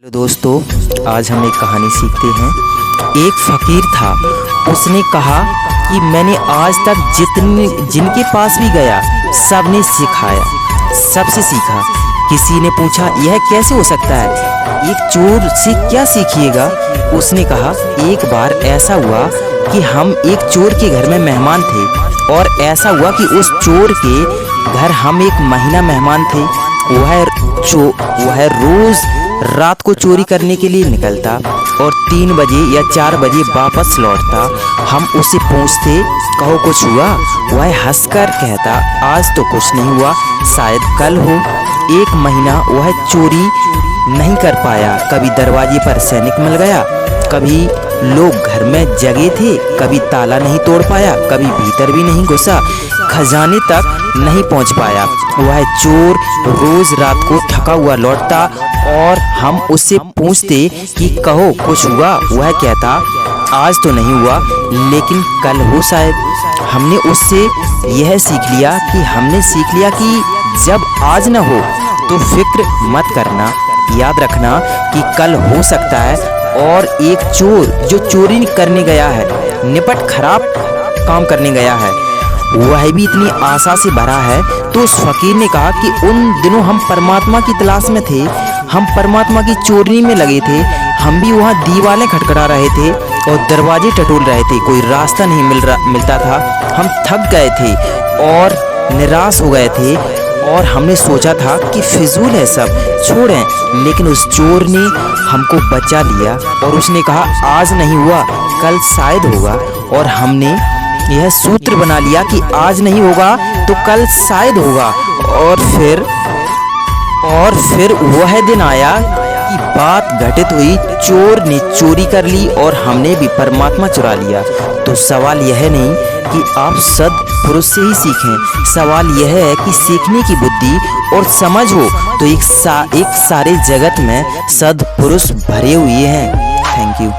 Hello दोस्तों, आज हम एक कहानी सीखते हैं। एक फकीर था। उसने कहा कि मैंने आज तक जिनके पास भी गया सबने सिखाया, सबसे सीखा। किसी ने पूछा यह कैसे हो सकता है, एक चोर से क्या सीखिएगा? उसने कहा एक बार ऐसा हुआ कि हम एक चोर के घर में मेहमान थे और ऐसा हुआ कि उस चोर के घर हम एक महीना मेहमान थे। वह रोज रात को चोरी करने के लिए निकलता और 3 बजे या 4 बजे वापस लौटता। हम उससे पूछते कहो कुछ हुआ? वह हंसकर कहता आज तो कुछ नहीं हुआ, शायद कल हो। 1 महीना वह चोरी नहीं कर पाया। कभी दरवाजे पर सैनिक मिल गया, कभी लोग घर में जगे थे, कभी ताला नहीं तोड़ पाया, कभी भीतर भी नहीं घुसा, खजाने तक नहीं पहुंच पाया। वह चोर रोज रात को थका हुआ लौटता और हम उससे पूछते कि कहो कुछ हुआ? वह कहता आज तो नहीं हुआ, लेकिन कल हो शायद। हमने उससे यह सीख लिया कि जब आज न हो तो फिक्र मत करना, याद रखना कि कल हो सकता है। और एक चोर जो चोरी करने गया है, निपट खराब काम करने गया है, वह भी इतनी आशा से भरा है। तो उस फकीर ने कहा कि उन दिनों हम परमात्मा की तलाश में थे, हम परमात्मा की चोरी में लगे थे, हम भी वहाँ दीवारें खटखटा रहे थे और दरवाजे टटोल रहे थे, कोई रास्ता नहीं मिलता था। हम थक गए थे और निराश हो गए थे और हमने सोचा था कि फिजूल है सब, छोड़ें। लेकिन उस चोर ने हमको बचा लिया और उसने कहा आज नहीं हुआ, कल शायद होगा। और हमने यह सूत्र बना लिया कि आज नहीं होगा तो कल शायद होगा। और फिर वह दिन आया कि बात घटित हुई, चोर ने चोरी कर ली और हमने भी परमात्मा चुरा लिया। तो सवाल यह नहीं कि आप सद्पुरुष से ही सीखें, सवाल यह है कि सीखने की बुद्धि और समझ हो तो एक सारे जगत में सद्पुरुष भरे हुए हैं। Thank you.